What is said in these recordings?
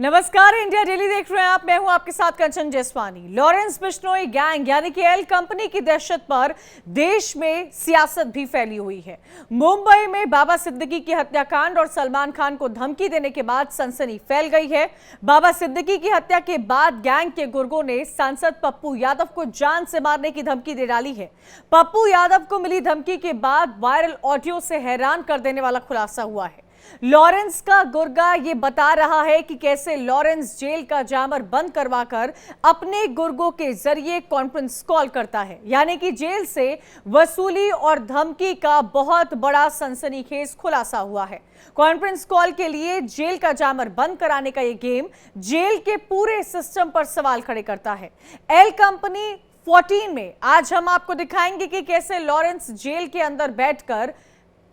नमस्कार, India daily देख रहे हैं आप। मैं हूं आपके साथ कंचन जसवानी। लॉरेंस बिश्नोई गैंग यानी कि एल कंपनी की दहशत पर देश में सियासत भी फैली हुई है। मुंबई में बाबा सिद्दीकी की हत्याकांड और सलमान खान को धमकी देने के बाद सनसनी फैल गई है। बाबा सिद्दीकी की हत्या के बाद गैंग के गुर्गों ने सांसद पप्पू यादव को जान से मारने की धमकी दे डाली है। पप्पू यादव को मिली धमकी के बाद वायरल ऑडियो से हैरान कर देने वाला खुलासा हुआ है। लॉरेंस का गुर्गा ये बता रहा है कि कैसे लॉरेंस जेल का जामर बंद करवाकर अपने गुर्गों के जरिए कॉन्फ्रेंस कॉल करता है। यानी कि जेल से वसूली और धमकी का बहुत बड़ा सनसनीखेज खुलासा हुआ है। कॉन्फ्रेंस कॉल के लिए जेल का जामर बंद कराने का ये गेम जेल के पूरे सिस्टम पर सवाल खड़े करता है। एल कंपनी 14 में आज हम आपको दिखाएंगे कि कैसे लॉरेंस जेल के अंदर बैठकर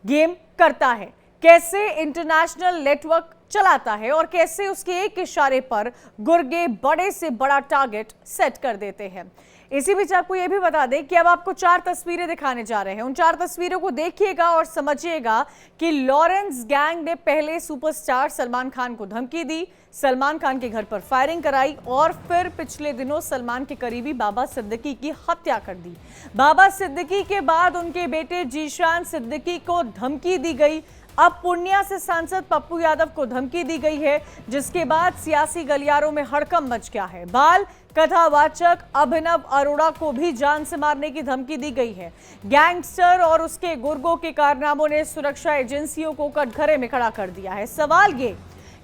गेम करता है, कैसे इंटरनेशनल नेटवर्क चलाता है और कैसे उसके एक इशारे पर गुर्गे बड़े से बड़ा टारगेट सेट कर देते हैं। इसी बीच आपको यह भी बता दें कि अब आपको 4 तस्वीरें दिखाने जा रहे हैं। उन 4 तस्वीरों को देखिएगा और समझिएगा कि लॉरेंस गैंग ने पहले सुपरस्टार सलमान खान को धमकी दी, सलमान खान के घर पर फायरिंग कराई और फिर पिछले दिनों सलमान के करीबी बाबा सिद्दीकी की हत्या कर दी। बाबा सिद्दीकी के बाद उनके बेटे जीशान सिद्दीकी को धमकी दी गई। अब पूर्णिया से सांसद पप्पू यादव को धमकी दी गई है, जिसके बाद सियासी गलियारों में हड़कंप मच गया है। बाल कथावाचक अभिनव अरोड़ा को भी जान से मारने की धमकी दी गई है। गैंगस्टर और उसके गुर्गों के कारनामों ने सुरक्षा एजेंसियों को कटघरे में खड़ा कर दिया है। सवाल ये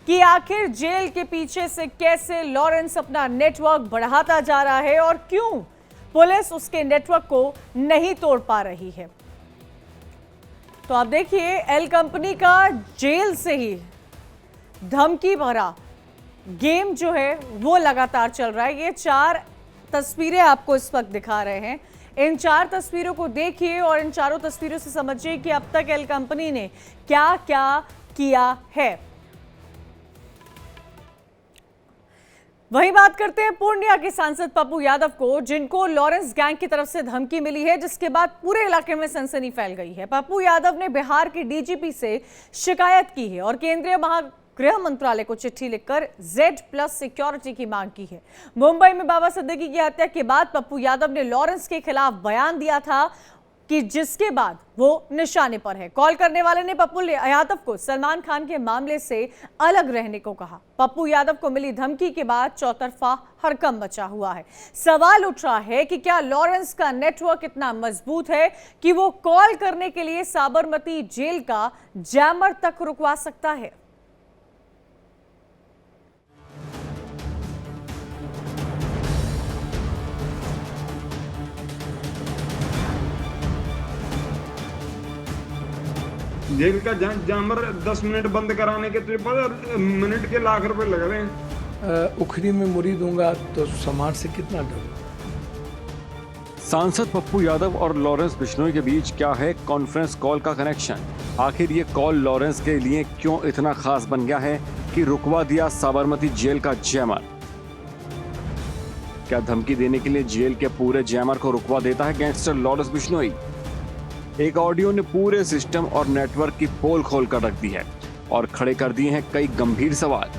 कि आखिर जेल के पीछे से कैसे लॉरेंस अपना नेटवर्क बढ़ाता जा रहा है और क्यों पुलिस उसके नेटवर्क को नहीं तोड़ पा रही है। तो आप देखिए, एल कंपनी का जेल से ही धमकी भरा गेम जो है वो लगातार चल रहा है। ये 4 तस्वीरें आपको इस वक्त दिखा रहे हैं। इन 4 तस्वीरों को देखिए और इन चारों तस्वीरों से समझिए कि अब तक एल कंपनी ने क्या क्या किया है। वहीं बात करते हैं पूर्णिया के सांसद पप्पू यादव को, जिनको लॉरेंस गैंग की तरफ से धमकी मिली है, जिसके बाद पूरे इलाके में सनसनी फैल गई है। पप्पू यादव ने बिहार के डीजीपी से शिकायत की है और केंद्रीय गृह मंत्रालय को चिट्ठी लिखकर Z+ सिक्योरिटी की मांग की है। मुंबई में बाबा सिद्दीकी की हत्या के बाद पप्पू यादव ने लॉरेंस के खिलाफ बयान दिया था कि जिसके बाद वो निशाने पर है। कॉल करने वाले ने पप्पू यादव को सलमान खान के मामले से अलग रहने को कहा। पप्पू यादव को मिली धमकी के बाद चौतरफा हड़कंप मचा हुआ है। सवाल उठ रहा है कि क्या लॉरेंस का नेटवर्क इतना मजबूत है कि वो कॉल करने के लिए साबरमती जेल का जैमर तक रुकवा सकता है। जेल का जामर 10 मिनट बंद कराने के तुझे पता मिनट के लाख रुपए लग रहे हैं। उखरी में मुरी दूंगा तो समाज से कितना डर। सांसद पप्पू यादव और लॉरेंस बिश्नोई के बीच क्या है कॉन्फ्रेंस कॉल का कनेक्शन? आखिर ये कॉल लॉरेंस के लिए क्यों इतना खास बन गया है कि रुकवा दिया साबरमती जेल का जैमर? क्या धमकी देने के लिए जेल के पूरे जैमर को रुकवा देता है गैंगस्टर लॉरेंस बिश्नोई? एक ऑडियो ने पूरे सिस्टम और नेटवर्क की पोल खोल कर रख दी है और खड़े कर दिए हैं कई गंभीर सवाल।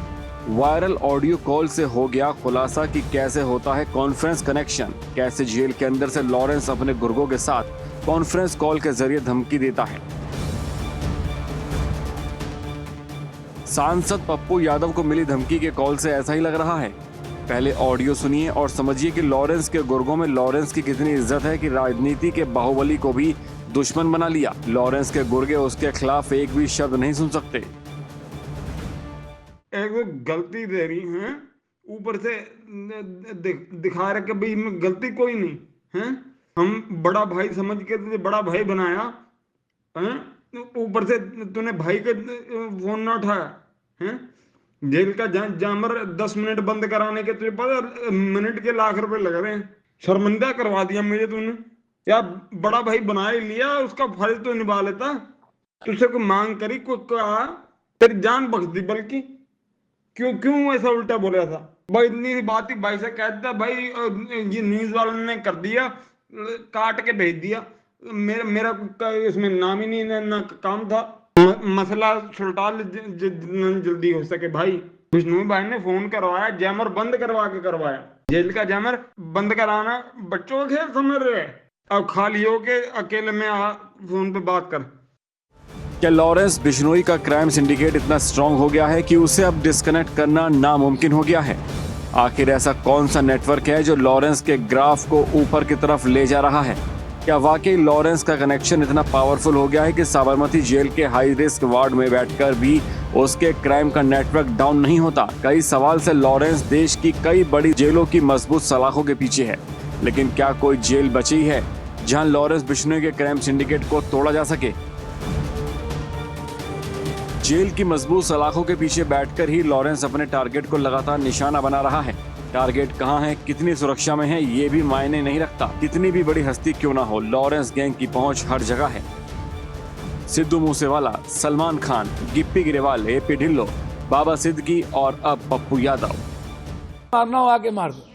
वायरल ऑडियो कॉल से हो गया खुलासा कि कैसे होता है कॉन्फ्रेंस कनेक्शन, कैसे जेल के अंदर से लॉरेंस अपने गुर्गों के साथ कॉन्फ्रेंस कॉल के जरिए धमकी देता है। सांसद पप्पू यादव को मिली धमकी के कॉल से ऐसा ही लग रहा है। पहले ऑडियो सुनिए और समझिए कि लॉरेंस के गुर्गों में लॉरेंस की कितनी इज्जत है कि राजनीति के बाहुबली को भी दुश्मन बना लिया। लॉरेंस के गुर्गे उसके खिलाफ एक भी शब्द नहीं सुन सकते। एक गलती दे रही हैं, ऊपर से दिखा रहे कि भाई इनमें गलती कोई नहीं है। हम बड़ा भाई समझ के तुझे बड़ा भाई बनाया है, ऊपर से तूने भाई के फोन ना उठाया है। जेल का जामर 10 मिनट बंद कराने के तुझे पता मिनट के लाख रुपए लग रहे हैं। शर्मिंदा करवा दिया मुझे तूने। या बड़ा भाई बना ही लिया, उसका फर्ज तो निभा लेता। तुझसे कोई मांग करी, कोई कहा, तेरी जान बख्श दी, बल्कि क्यों ऐसा उल्टा बोला था भाई? इतनी बात ही भाई से कहता भाई, ये न्यूज वालों ने कर दिया, काट के भेज दिया। मेरा इसमें नाम ही नहीं, ना काम था। मसला सुलटा जल्दी हो सके भाई। बिश्नोई भाई ने फोन करवाया, जैमर बंद करवा के करवाया। जेल का जैमर बंद कराना बच्चों का खेल समझ रहे हैं? अब खाली हो के अकेले में फोन पे बात कर। क्या लॉरेंस बिश्नोई का क्राइम सिंडिकेट इतना स्ट्रांग हो गया है कि उसे अब डिस्कनेक्ट करना नामुमकिन हो गया है? आखिर ऐसा कौन सा नेटवर्क है जो लॉरेंस के ग्राफ को ऊपर की तरफ ले जा रहा है? क्या वाकई लॉरेंस का कनेक्शन इतना पावरफुल हो गया है कि साबरमती जेल के हाई रिस्क वार्ड में बैठकर भी उसके क्राइम का नेटवर्क डाउन नहीं होता? कई सवाल से लॉरेंस देश की कई बड़ी जेलों की मजबूत सलाखों के पीछे है, लेकिन क्या कोई जेल बची है जहां लॉरेंस बिश्नोई के क्राइम सिंडिकेट को तोड़ा जा सके? जेल की मजबूत सलाखों के पीछे बैठकर ही लॉरेंस अपने टारगेट को लगातार निशाना बना रहा है। टारगेट कहां है, कितनी सुरक्षा में है, ये भी मायने नहीं रखता। कितनी भी बड़ी हस्ती क्यों ना हो, लॉरेंस गैंग की पहुंच हर जगह है। सिद्धू मूसेवाला, सलमान खान, गिप्पी गिरेवाल, एपी ढिल्लो, बाबा सिद्दीकी और अब पप्पू यादव। मारना हो आके मार दो,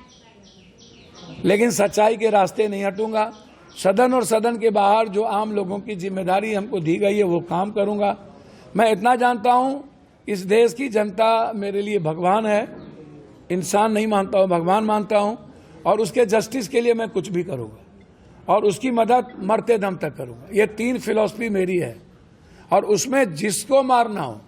लेकिन सच्चाई के रास्ते नहीं हटूंगा। सदन और सदन के बाहर जो आम लोगों की जिम्मेदारी हमको दी गई है वो काम करूंगा। मैं इतना जानता हूं, इस देश की जनता मेरे लिए भगवान है। इंसान नहीं मानता हूं, भगवान मानता हूं, और उसके जस्टिस के लिए मैं कुछ भी करूंगा और उसकी मदद मरते दम तक करूंगा। ये 3 फिलॉसफी मेरी है, और उसमें जिसको मारना हो,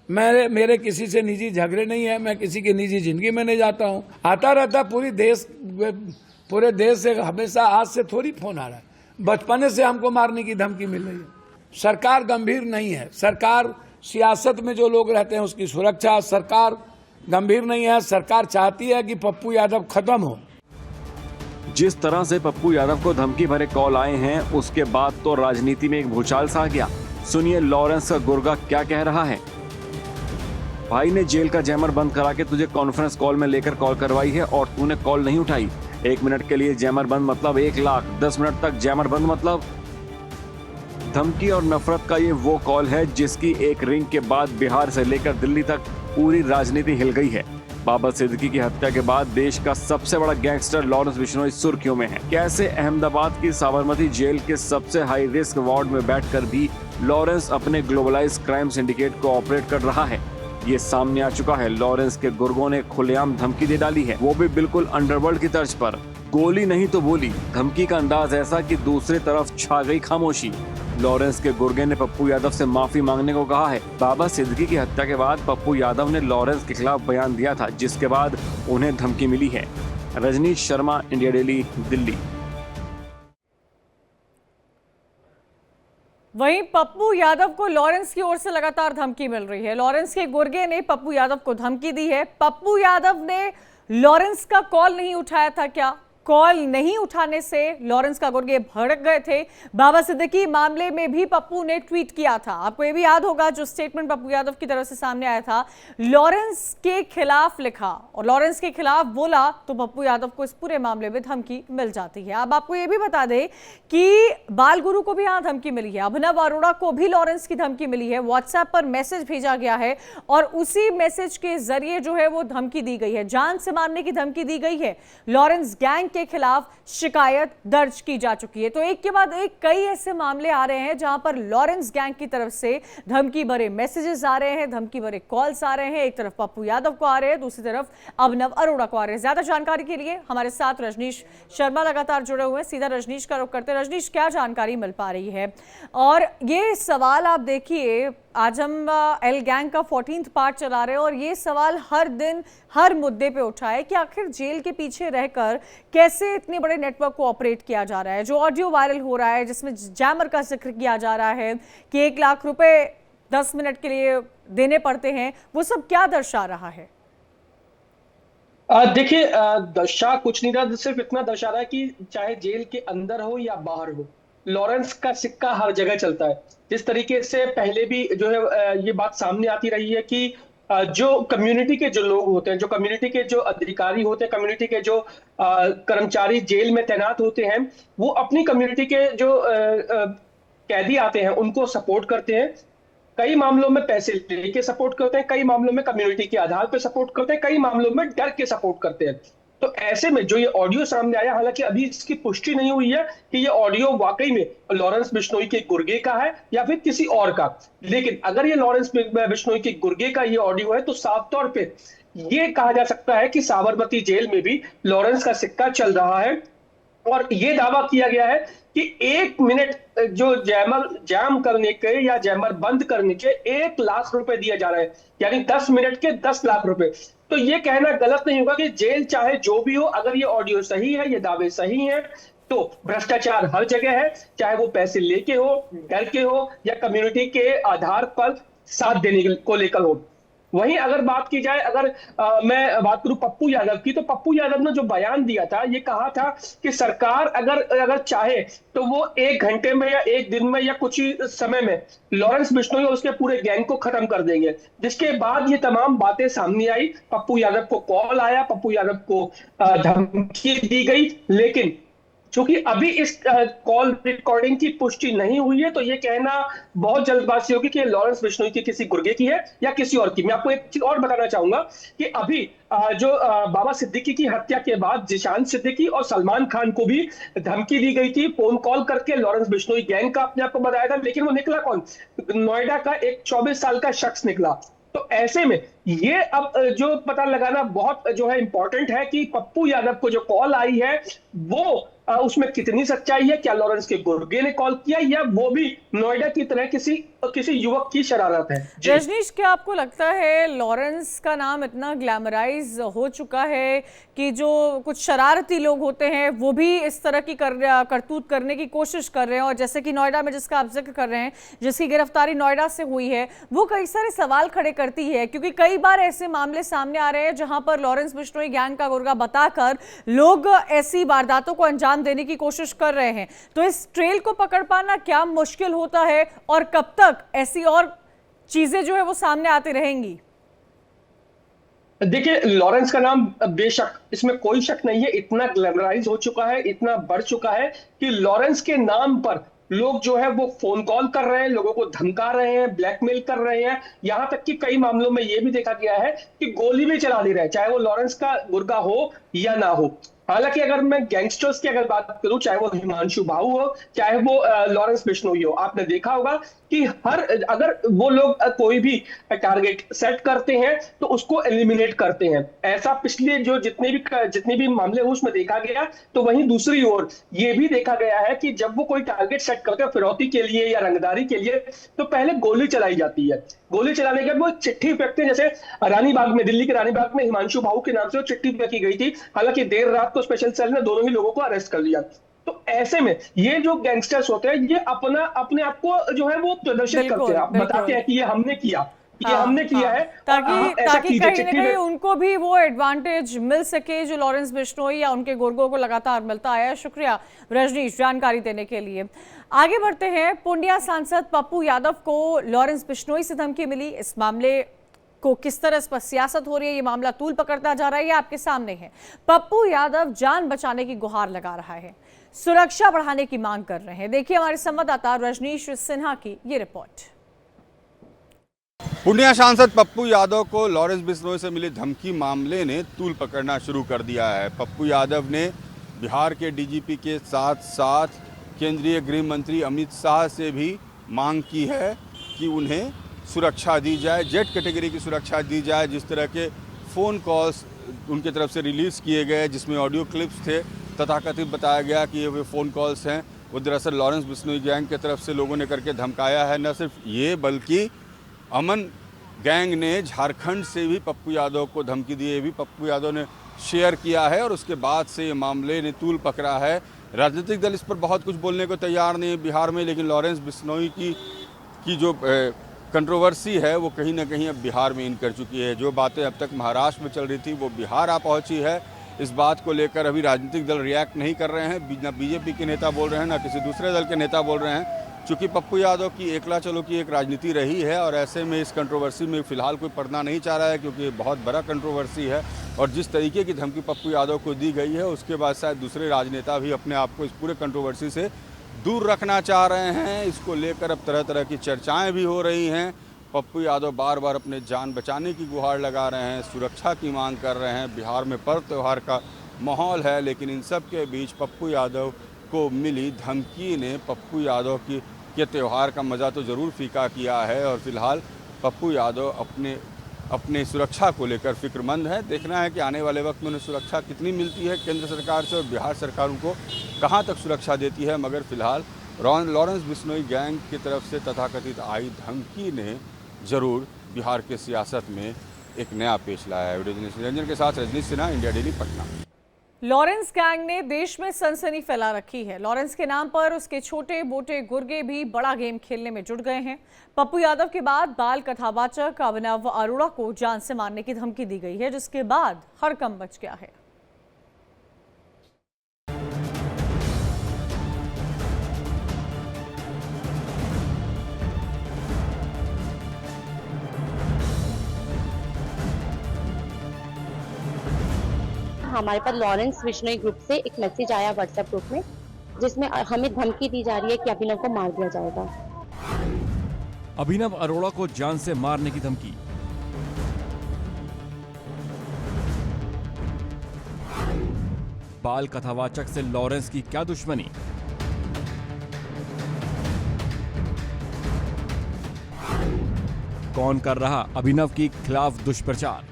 मेरे किसी से निजी झगड़े नहीं है, मैं किसी की निजी जिंदगी में नहीं जाता हूं। आता रहता पूरे देश से हमेशा, आज से थोड़ी फोन आ रहा है, बचपने से हमको मारने की धमकी मिल रही है। सरकार गंभीर नहीं है। सरकार, सियासत में जो लोग रहते हैं उसकी सुरक्षा, सरकार गंभीर नहीं है। सरकार चाहती है कि पप्पू यादव खत्म हो। जिस तरह से पप्पू यादव को धमकी भरे कॉल आए हैं, उसके बाद तो राजनीति में एक भूचाल सा आ गया। सुनिए लॉरेंस का गुर्गा क्या कह रहा है। भाई ने जेल का जैमर बंद करा के तुझे कॉन्फ्रेंस कॉल में लेकर कॉल करवाई है और तूने कॉल नहीं उठाई। 1 मिनट के लिए जैमर बंद मतलब 1 लाख, 10 मिनट तक जैमर बंद मतलब। धमकी और नफरत का ये वो कॉल है जिसकी एक रिंग के बाद बिहार से लेकर दिल्ली तक पूरी राजनीति हिल गई है। बाबा सिद्दीकी की हत्या के बाद देश का सबसे बड़ा गैंगस्टर लॉरेंस बिश्नोई सुर्खियों में है। कैसे अहमदाबाद की साबरमती जेल के सबसे हाई रिस्क वार्ड में बैठकर भी लॉरेंस अपने ग्लोबलाइज क्राइम सिंडिकेट को ऑपरेट कर रहा है, ये सामने आ चुका है। लॉरेंस के गुर्गों ने खुलेआम धमकी दे डाली है, वो भी बिल्कुल अंडरवर्ल्ड की तर्ज पर। गोली नहीं तो बोली। धमकी का अंदाज ऐसा कि दूसरी तरफ छा गई खामोशी। लॉरेंस के गुर्गे ने पप्पू यादव से माफी मांगने को कहा है। बाबा सिद्दीकी की हत्या के बाद पप्पू यादव ने लॉरेंस के खिलाफ बयान दिया था, जिसके बाद उन्हें धमकी मिली है। Rajneesh Sharma, India Daily, Delhi. वहीं पप्पू यादव को लॉरेंस की ओर से लगातार धमकी मिल रही है। लॉरेंस के गुर्गे ने पप्पू यादव को धमकी दी है। पप्पू यादव ने लॉरेंस का कॉल नहीं उठाया था क्या? कॉल नहीं उठाने से लॉरेंस का गुर्गे भड़क गए थे। बाबा सिद्दीकी मामले में भी पप्पू ने ट्वीट किया था। आपको ये भी याद होगा जो स्टेटमेंट पप्पू यादव की तरफ से सामने आया था, लॉरेंस के खिलाफ लिखा और लॉरेंस के खिलाफ बोला तो पप्पू यादव को इस पूरे मामले में धमकी मिल जाती है। अब आपको ये भी बता दें कि बाल गुरु को भी यहां धमकी मिली है, अभिनव अरोड़ा को भी लॉरेंस की धमकी मिली है। व्हाट्सएप पर मैसेज भेजा गया है और उसी मैसेज के जरिए जो है वो धमकी दी गई है, जान से मारने की धमकी दी गई है। लॉरेंस गैंग के खिलाफ शिकायत दर्ज की जा चुकी है। तो एक के बाद एक कई ऐसे मामले आ रहे हैं जहां पर लॉरेंस गैंग की तरफ से धमकी भरे मैसेजेस आ रहे हैं, धमकी भरे कॉल्स आ रहे हैं। एक तरफ पप्पू यादव को आ रहे हैं, दूसरी तरफ अभिनव अरोड़ा को आ रहे हैं। ज्यादा जानकारी के लिए हमारे साथ रजनीश शर्मा लगातार जुड़े हुए हैं। सीधा रजनीश का रुख करते हैं। रजनीश, क्या जानकारी मिल पा रही है? और ये सवाल आप देखिए, आज हम एल गैंग का 14th पार्ट चला रहे हैं और ये सवाल हर दिन हर मुद्दे पे उठा है कि आखिर जेल के पीछे रहकर कैसे इतने बड़े नेटवर्क को ऑपरेट किया जा रहा है। जो ऑडियो वायरल हो रहा है जिसमें जैमर का जिक्र किया जा रहा है कि 1 लाख रुपए 10 मिनट के लिए देने पड़ते हैं, वो सब क्या दर्शा रहा है? देखिए, दर्शा कुछ नहीं रहा, सिर्फ इतना दर्शा रहा है कि चाहे जेल के अंदर हो या बाहर हो, लॉरेंस का सिक्का हर जगह चलता है। जिस तरीके से पहले भी जो है ये बात सामने आती रही है कि जो कम्युनिटी के जो लोग होते हैं, जो कम्युनिटी के जो अधिकारी होते हैं, कम्युनिटी के जो कर्मचारी जेल में तैनात होते हैं, वो अपनी कम्युनिटी के जो कैदी आते हैं उनको सपोर्ट करते हैं। कई मामलों में पैसे लेके सपोर्ट करते हैं, कई मामलों में कम्युनिटी के आधार पर सपोर्ट करते हैं, कई मामलों में डर के सपोर्ट करते हैं। तो ऐसे में जो ये ऑडियो सामने आया, हालांकि अभी इसकी पुष्टि नहीं हुई है कि ये ऑडियो वाकई में लॉरेंस बिश्नोई के गुर्गे का है या फिर किसी और का, लेकिन अगर ये लॉरेंस बिश्नोई के गुर्गे का ये ऑडियो है तो साफ तौर पे ये कहा जा सकता है कि साबरमती जेल में भी लॉरेंस का सिक्का चल रहा है। और ये दावा किया गया है कि 1 मिनट जो जैम करने के या जैमर बंद करने के 1 लाख रुपए दिए जा रहे हैं, यानी 10 मिनट के 10 लाख रुपए। तो ये कहना गलत नहीं होगा कि जेल चाहे जो भी हो, अगर ये ऑडियो सही है, ये दावे सही हैं, तो भ्रष्टाचार हर जगह है, चाहे वो पैसे लेके हो, डर के हो या कम्युनिटी के आधार पर साथ देने को लेकर हो। वहीं अगर बात की जाए, अगर मैं बात करूं पप्पू यादव की, तो पप्पू यादव ने जो बयान दिया था, ये कहा था कि सरकार अगर चाहे तो वो 1 घंटे में या 1 दिन में या कुछ ही समय में लॉरेंस बिश्नोई और उसके पूरे गैंग को खत्म कर देंगे। जिसके बाद ये तमाम बातें सामने आई, पप्पू यादव को कॉल आया, पप्पू यादव को धमकी दी गई, लेकिन चूंकि अभी इस कॉल रिकॉर्डिंग की पुष्टि नहीं हुई है, तो ये कहना बहुत जल्दबाजी होगी कि लॉरेंस बिश्नोई की किसी गुर्गे की है या किसी और की। मैं आपको एक चीज और बताना चाहूंगा कि अभी जो बाबा सिद्दीकी की हत्या के बाद जिशान सिद्दीकी और सलमान खान को भी धमकी दी गई थी, फोन कॉल करके लॉरेंस बिश्नोई गैंग का अपने आप को बताया था, लेकिन वो निकला कौन? नोएडा का एक 24 साल का शख्स निकला। तो ऐसे में ये अब जो पता लगाना बहुत जो है इंपॉर्टेंट है कि पप्पू यादव को जो कॉल आई है वो उसमें कितनी सच्चाई है, क्या लॉरेंस के गुर्गे ने कॉल किया या वो भी नोएडा की तरह किसी युवक की शरारत है। रजनीश, क्या आपको लगता है लॉरेंस का नाम इतना ग्लैमराइज हो चुका है कि जो कुछ शरारती लोग होते हैं वो भी इस तरह की करतूत करने की कोशिश कर रहे हैं, और जैसे कि नोएडा में जिसका आप जिक्र कर रहे हैं, जिसकी गिरफ्तारी नोएडा से हुई है, वो कई सारे सवाल खड़े करती है, क्योंकि कई बार ऐसे मामले सामने आ रहे हैं जहां पर लॉरेंस बिश्नोई गैंग का गुर्गा बताकर लोग ऐसी वारदातों को अंजाम देने की कोशिश कर रहे हैं। तो इस ट्रेल को पकड़ पाना क्या मुश्किल होता है, और कब तक ऐसी और चीजें जो है वो सामने आती रहेंगी? देखिए, लॉरेंस का नाम बेशक, इसमें कोई शक नहीं है, इतना ग्लैमराइज हो चुका है, इतना बढ़ चुका है कि लॉरेंस के नाम पर लोग जो है वो फोन कॉल कर रहे हैं, लोगों को धमका रहे हैं, ब्लैकमेल कर रहे हैं। यहां तक कि कई मामलों में यह भी देखा गया है कि गोली भी चला दे रहे हैं, चाहे वो लॉरेंस का गुर्गा हो या ना हो। हालांकि अगर मैं गैंगस्टर्स की अगर बात करूं, चाहे वो हिमांशु भाऊ हो, चाहे वो लॉरेंस बिश्नोई हो, आपने देखा होगा कि अगर वो लोग कोई भी टारगेट सेट करते हैं तो उसको एलिमिनेट करते हैं। ऐसा पिछले जो जितने भी मामले हुए उसमें देखा गया। तो वहीं दूसरी ओर ये भी देखा गया है कि जब वो कोई टारगेट सेट करते हैं फिरौती के लिए या रंगदारी के लिए, तो पहले गोली चलाई जाती है। गोली चलाने के बाद वो चिट्ठी फेंकते हैं, जैसे रानीबाग में, दिल्ली के रानीबाग में हिमांशु भाऊ के नाम से वो चिट्ठी फेंकी गई थी। हालांकि देर रात को स्पेशल सेल ने दोनों ही लोगों को अरेस्ट कर लिया। तो ऐसे में ये जो गैंगस्टर्स होते हैं, ये अपने आप को जो है वो प्रदर्शित करते हैं, बताते हैं कि ये हमने किया, ये हमने किया है, ताकि कहीं ना कहीं उनको भी वो एडवांटेज मिल सके जो लॉरेंस बिश्नोई या उनके गुर्गों को लगातार मिलता आया। शुक्रिया रजनीश जानकारी देने के लिए। आगे बढ़ते हैं। पूर्णिया सांसद पप्पू यादव को लॉरेंस बिश्नोई से धमकी मिली। इस मामले को किस तरह इस पर सियासत हो रही है, ये मामला तूल पकड़ता जा रहा है, ये आपके सामने है। पप्पू यादव जान बचाने की गुहार लगा रहा है, सुरक्षा बढ़ाने की मांग कर रहे हैं। देखिए हमारे संवाददाता रजनीश सिन्हा की ये रिपोर्ट। पूर्णिया सांसद पप्पू यादव को लॉरेंस बिश्नोई से मिली धमकी मामले ने तूल पकड़ना शुरू कर दिया है। पप्पू यादव ने बिहार के डीजीपी के साथ साथ केंद्रीय गृह मंत्री अमित शाह से भी मांग की है कि उन्हें सुरक्षा दी जाए, जेट कैटेगरी की सुरक्षा दी जाए। जिस तरह के फ़ोन कॉल्स उनकी तरफ से रिलीज़ किए गए, जिसमें ऑडियो क्लिप्स थे, तथाकथित बताया गया कि ये वे फ़ोन कॉल्स हैं वो दरअसल लॉरेंस बिश्नोई गैंग की तरफ से लोगों ने करके धमकाया है। न सिर्फ ये बल्कि अमन गैंग ने झारखंड से भी पप्पू यादव को धमकी दी, भी पप्पू यादव ने शेयर किया है और उसके बाद से ये मामले ने तूल पकड़ा है। राजनीतिक दल इस पर बहुत कुछ बोलने को तैयार नहीं है बिहार में, लेकिन लॉरेंस बिश्नोई की जो कंट्रोवर्सी है वो कहीं ना कहीं अब बिहार में इन कर चुकी है। जो बातें अब तक महाराष्ट्र में चल रही थी वो बिहार आ पहुंची है। इस बात को लेकर अभी राजनीतिक दल रिएक्ट नहीं कर रहे हैं, ना बीजेपी के नेता बोल रहे हैं, ना किसी दूसरे दल के नेता बोल रहे हैं। चूँकि पप्पू यादव की एकला चलो की एक राजनीति रही है और ऐसे में इस कंट्रोवर्सी में फ़िलहाल कोई पड़ना नहीं चाह रहा है, क्योंकि बहुत बड़ा कंट्रोवर्सी है। और जिस तरीके की धमकी पप्पू यादव को दी गई है उसके बाद शायद दूसरे राजनेता भी अपने आप को इस पूरे कंट्रोवर्सी से दूर रखना चाह रहे हैं। इसको लेकर अब तरह तरह की चर्चाएं भी हो रही हैं। पप्पू यादव बार बार अपने जान बचाने की गुहार लगा रहे हैं, सुरक्षा की मांग कर रहे हैं। बिहार में पर्व त्यौहार का माहौल है। लेकिन इन सब के बीच पप्पू यादव को मिली धमकी ने पप्पू यादव के त्यौहार का मज़ा तो ज़रूर फीका किया है और फिलहाल पप्पू यादव अपने सुरक्षा को लेकर फिक्रमंद है। देखना है कि आने वाले वक्त में उन्हें सुरक्षा कितनी मिलती है केंद्र सरकार से और बिहार सरकार उनको कहां तक सुरक्षा देती है। मगर फिलहाल लॉरेंस बिश्नोई गैंग की तरफ से तथाकथित आई धमकी ने ज़रूर बिहार के सियासत में एक नया पेश लाया है। वीडियो जर्नलिस्ट निरंजन के साथ Rajneesh Sinha, India Daily, Patna. Lawrence gang ने देश में सनसनी फैला रखी है। लॉरेंस के नाम पर उसके छोटे मोटे गुर्गे भी बड़ा गेम खेलने में जुट गए हैं। पप्पू यादव के बाद बाल कथावाचक अभिनव अरोड़ा को जान से मारने की धमकी दी गई है, जिसके बाद हड़कंप मच गया है। हमारे पास लॉरेंस बिश्नोई ग्रुप से एक मैसेज आया व्हाट्सएप ग्रुप में, जिसमें हमें धमकी दी जा रही है कि अभिनव को मार दिया जाएगा। अभिनव अरोड़ा को जान से मारने की धमकी। बाल कथावाचक से लॉरेंस की क्या दुश्मनी? कौन कर रहा अभिनव के खिलाफ दुष्प्रचार?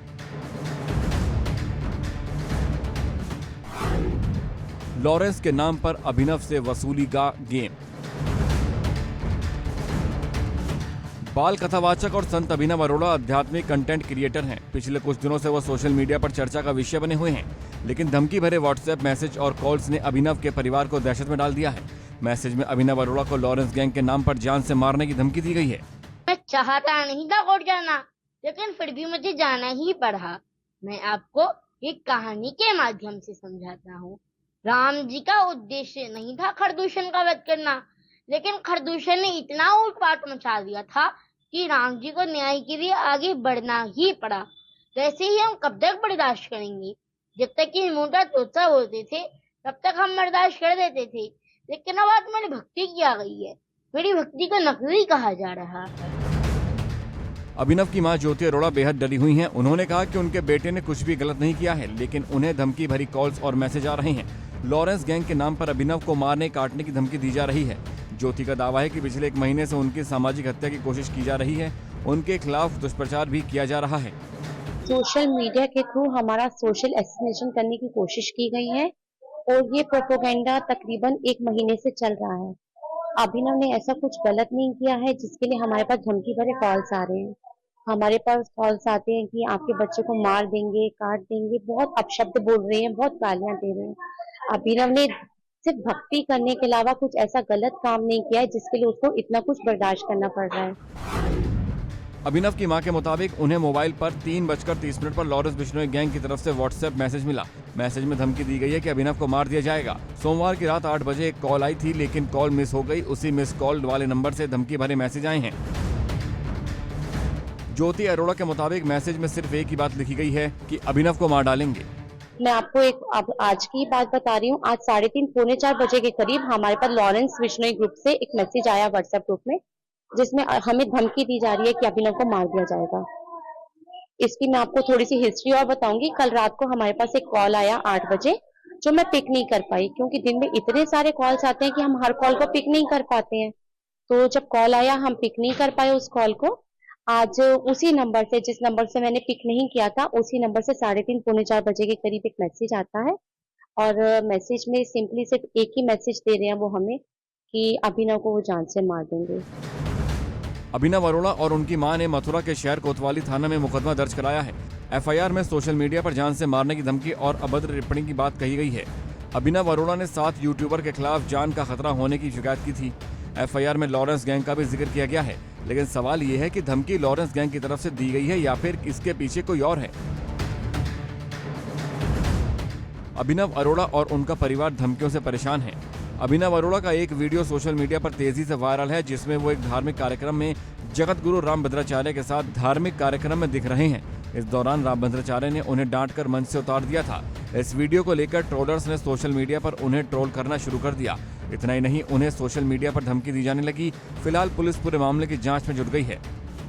लॉरेंस के नाम पर अभिनव से वसूली का गेम। बाल कथावाचक और संत अभिनव अरोड़ा आध्यात्मिक कंटेंट क्रिएटर हैं। पिछले कुछ दिनों से वो सोशल मीडिया पर चर्चा का विषय बने हुए हैं, लेकिन धमकी भरे व्हाट्सएप मैसेज और कॉल्स ने अभिनव के परिवार को दहशत में डाल दिया है। मैसेज में अभिनव अरोड़ा को लॉरेंस गैंग के नाम पर जान से मारने की धमकी दी गई है। मैं चाहता नहीं था कोर्ट जाना, लेकिन फिर भी मुझे जाना ही पड़ा। मैं आपको एक कहानी के माध्यम से समझाता हूँ। राम जी का उद्देश्य नहीं था खरदूषण का वध करना, लेकिन खरदूषण ने इतना उत्पात मचा दिया था कि राम जी को न्याय के लिए आगे बढ़ना ही पड़ा। वैसे ही हम कब तक बर्दाश्त करेंगे? जब तक कि मोटा तोता होते थे तब तक हम बर्दाश्त कर देते थे, लेकिन अब बात मेरी भक्ति की आ गई है। मेरी भक्ति को नकली कहा जा रहा है। अभिनव की मां ज्योति अरोड़ा बेहद डरी हुई हैं। उन्होंने कहा कि उनके बेटे ने कुछ भी गलत नहीं किया है, लेकिन उन्हें धमकी भरी कॉल्स और मैसेज आ रहे हैं। लॉरेंस गैंग के नाम पर अभिनव को मारने काटने की धमकी दी जा रही है। ज्योति का दावा है कि पिछले 1 महीने से उनकी सामाजिक हत्या की कोशिश की जा रही है। उनके खिलाफ दुष्प्रचार भी किया जा रहा है। सोशल मीडिया के थ्रू हमारा सोशल एसिनेशन करने की कोशिश की गई है और ये प्रोपेगेंडा तकरीबन 1 महीने से चल रहा है। अभिनव ने ऐसा कुछ गलत नहीं किया है जिसके लिए हमारे पास धमकी भरे कॉल्स आ रहे हैं। हमारे पास कॉल्स आते हैं कि आपके बच्चे को मार देंगे, काट देंगे, बहुत अपशब्द बोल रहे हैं, बहुत गालियां दे रहे हैं। अभिनव ने सिर्फ भक्ति करने के अलावा कुछ ऐसा गलत काम नहीं किया है जिसके लिए उसको इतना कुछ बर्दाश्त करना पड़ रहा है। अभिनव की मां के मुताबिक उन्हें मोबाइल पर 3:30 पर लॉरेंस बिश्नोई गैंग की तरफ से व्हाट्सएप मैसेज मिला। मैसेज में धमकी दी गई है कि अभिनव को मार दिया जाएगा। सोमवार की रात 8 बजे एक कॉल आई थी, लेकिन कॉल मिस हो गई। उसी मिस कॉल वाले नंबर से धमकी भरे मैसेज आए हैं। ज्योति अरोड़ा के मुताबिक मैसेज में सिर्फ एक ही बात लिखी गई है कि अभिनव को मार डालेंगे। मैं आपको अब आज की बात बता रही हूँ। आज 3:30 पौने 4 बजे के करीब हमारे पास लॉरेंस बिश्नोई ग्रुप से एक मैसेज आया व्हाट्सएप ग्रुप में, जिसमें हमें धमकी दी जा रही है कि अभिनव को मार दिया जाएगा। इसकी मैं आपको थोड़ी सी हिस्ट्री और बताऊंगी। कल रात को हमारे पास एक कॉल आया 8 बजे, जो मैं पिक नहीं कर पाई, क्योंकि दिन में इतने सारे कॉल्स आते हैं कि हम हर कॉल को पिक नहीं कर पाते हैं। तो जब कॉल आया हम पिक नहीं कर पाए उस कॉल को। आज उसी नंबर से, जिस नंबर से मैंने पिक नहीं किया था, उसी नंबर से 3:30 पौने 4 बजे के करीब एक मैसेज आता है और मैसेज में सिंपली सिर्फ एक ही मैसेज दे रहे हैं वो हमें कि अभिनव को वो जान से मार देंगे। अभिनव अरोड़ा और उनकी मां ने मथुरा के शहर कोतवाली थाना में मुकदमा दर्ज कराया है। एफआईआर में सोशल मीडिया पर जान से मारने की धमकी और अभद्र टिप्पणी की बात कही गई है। अभिनव अरोड़ा ने 7 यूट्यूबर के खिलाफ जान का खतरा होने की शिकायत की थी। एफआईआर में लॉरेंस गैंग का भी जिक्र किया गया है, लेकिन सवाल ये है कि धमकी लॉरेंस गैंग की तरफ से दी गई है या फिर इसके पीछे कोई और है। अभिनव अरोड़ा और उनका परिवार धमकियों से परेशान है। अभिनव अरोड़ा का एक वीडियो सोशल मीडिया पर तेजी से वायरल है, जिसमें वो एक धार्मिक कार्यक्रम में जगत गुरु रामभद्राचार्य के साथ धार्मिक कार्यक्रम में दिख रहे हैं। इस दौरान रामभद्राचार्य ने उन्हें डांटकर मंच से उतार दिया था। इस वीडियो को लेकर ट्रोलर्स ने सोशल मीडिया पर उन्हें ट्रोल करना शुरू कर दिया। इतना ही नहीं, उन्हें सोशल मीडिया पर धमकी दी जाने लगी। फिलहाल पुलिस पूरे मामले की जांच में जुट गई है।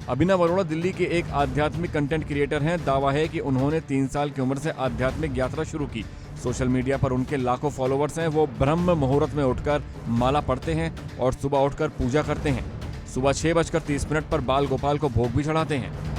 अभिनव अरोड़ा दिल्ली के एक आध्यात्मिक कंटेंट क्रिएटर हैं। दावा है कि उन्होंने 3 साल की उम्र से आध्यात्मिक यात्रा शुरू की। सोशल मीडिया पर उनके लाखों फॉलोअर्स हैं। वो ब्रह्म मुहूर्त में उठकर माला पढ़ते हैं और सुबह उठकर पूजा करते हैं। सुबह 6:30 पर बाल गोपाल को भोग भी चढ़ाते हैं।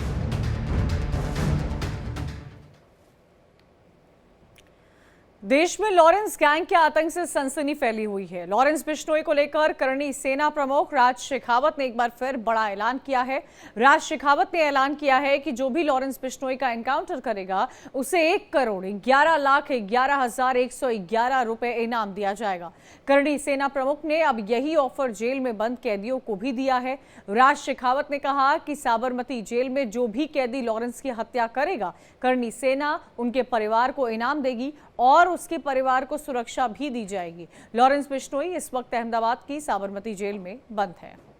देश में लॉरेंस गैंग के आतंक से सनसनी फैली हुई है। लॉरेंस बिश्नोई को लेकर करणी सेना प्रमुख राज शेखावत ने एक बार फिर बड़ा ऐलान किया है। राज शेखावत ने ऐलान किया है कि जो भी लॉरेंस बिश्नोई का एनकाउंटर करेगा उसे 1,11,11,111 रुपए इनाम दिया जाएगा। करणी सेना प्रमुख ने अब यही ऑफर जेल में बंद कैदियों को भी दिया है। राज शेखावत ने कहा कि साबरमती जेल में जो भी कैदी लॉरेंस की हत्या करेगा, करणी सेना उनके परिवार को इनाम देगी और उसके परिवार को सुरक्षा भी दी जाएगी। लॉरेंस बिश्नोई इस वक्त अहमदाबाद की साबरमती जेल में बंद है।